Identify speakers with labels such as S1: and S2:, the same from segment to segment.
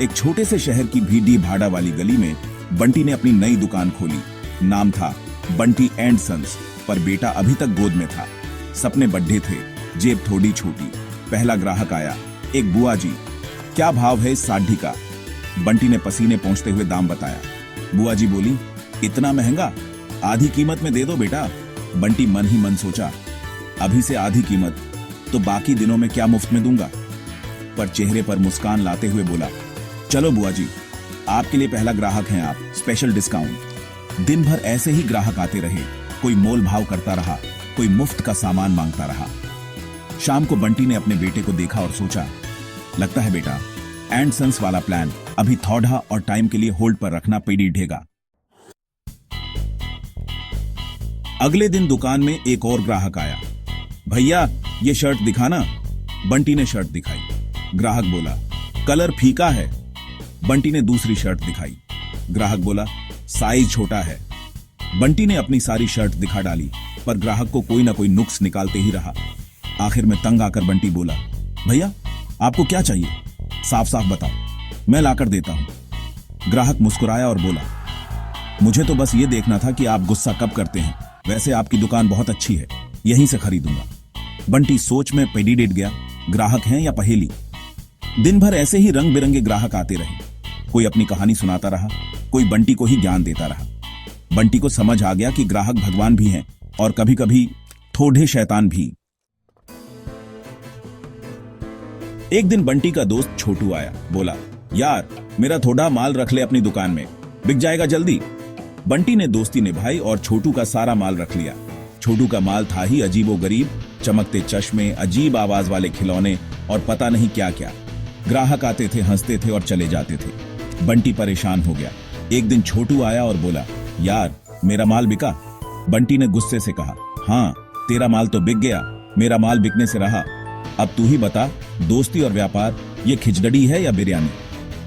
S1: एक छोटे से शहर की भीड़ी भाड़ा वाली गली में बंटी ने अपनी नई दुकान खोली। नाम था बंटी एंड सन्स, पर बेटा अभी तक गोद में था। सपने बड्ढे थे, जेब थोड़ी छोटी। पहला ग्राहक आया, एक बुआ जी। क्या भाव है इस साढ़ी का? बंटी ने पसीने पहुंचते हुए दाम बताया। बुआ जी बोली, इतना महंगा? आधी कीमत में दे दो बेटा। बंटी मन ही मन सोचा, अभी से आधी कीमत तो बाकी दिनों में क्या मुफ्त में दूंगा। पर चेहरे पर मुस्कान लाते हुए बोला, चलो बुआ जी, आपके लिए पहला ग्राहक हैं आप, स्पेशल डिस्काउंट। दिन भर ऐसे ही ग्राहक आते रहे। कोई मोल भाव करता रहा, कोई मुफ्त का सामान मांगता रहा। शाम को बंटी ने अपने बेटे को देखा और सोचा, लगता है बेटा एंड सन्स वाला प्लान अभी थोड़ा और टाइम के लिए होल्ड पर रखना पड़ेगा। अगले दिन दुकान में एक और ग्राहक आया। भैया ये शर्ट दिखाना। बंटी ने शर्ट दिखाई। ग्राहक बोला, कलर फीका है। बंटी ने दूसरी शर्ट दिखाई। ग्राहक बोला, साइज छोटा है। बंटी ने अपनी सारी शर्ट दिखा डाली, पर ग्राहक को कोई ना कोई नुक्स निकालते ही रहा। आखिर में तंग आकर बंटी बोला, भैया आपको क्या चाहिए? साफ साफ बताओ, मैं लाकर देता हूं। ग्राहक मुस्कुराया और बोला, मुझे तो बस ये देखना था कि आप गुस्सा कब करते हैं। वैसे आपकी दुकान बहुत अच्छी है, यहीं से खरीदूंगा। बंटी सोच में पेडिडेट गया, ग्राहक हैं या पहेली। दिन भर ऐसे ही रंग बिरंगे ग्राहक आते रहे। कोई अपनी कहानी सुनाता रहा, कोई बंटी को ही ज्ञान देता रहा। बंटी को समझ आ गया कि ग्राहक भगवान भी हैं और कभी कभी थोड़े शैतान भी। एक दिन बंटी का दोस्त छोटू आया। बोला, यार मेरा थोड़ा माल रख ले अपनी दुकान में, बिक जाएगा जल्दी। बंटी ने दोस्ती निभाई और छोटू का सारा माल रख लिया। छोटू का माल था ही अजीबो गरीब, चमकते चश्मे, अजीब आवाज वाले खिलौने और पता नहीं क्या क्या। ग्राहक आते थे, हंसते थे और चले जाते थे। बंटी परेशान हो गया। एक दिन छोटू आया और बोला, यार मेरा माल बिका? बंटी ने गुस्से से कहा, हाँ तेरा माल तो बिक गया, मेरा माल बिकने से रहा। अब तू ही बता, दोस्ती और व्यापार ये खिचड़ी है या बिरयानी?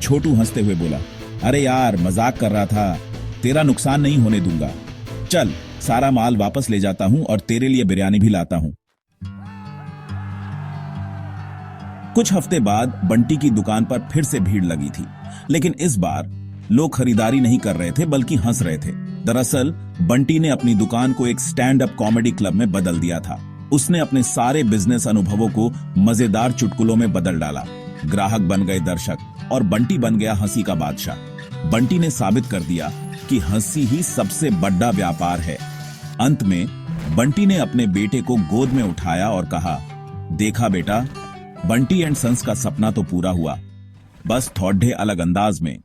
S1: छोटू हंसते हुए बोला, अरे यार मजाक कर रहा था, तेरा नुकसान नहीं होने दूंगा। चल सारा माल वापस ले जाता हूं और तेरे लिए बिरयानी भी लाता हूं। कुछ हफ्ते बाद बंटी की दुकान पर फिर से भीड़ लगी थी, लेकिन इस बार लोग खरीदारी नहीं कर रहे थे बल्कि हंस रहे थे। दरअसल बंटी ने अपनी दुकान को एक स्टैंड अप कॉमेडी क्लब में बदल दिया था। उसने अपने सारे बिजनेस अनुभवों को मजेदार चुटकुलों में बदल डाला। ग्राहक बन गए दर्शक और बंटी बन गया हंसी का बादशाह। बंटी ने साबित कर दिया कि हंसी ही सबसे बड़ा व्यापार है। अंत में बंटी ने अपने बेटे को गोद में उठाया और कहा, देखा बेटा, बंटी एंड सन्स का सपना तो पूरा हुआ, बस थोड़े अलग अंदाज में।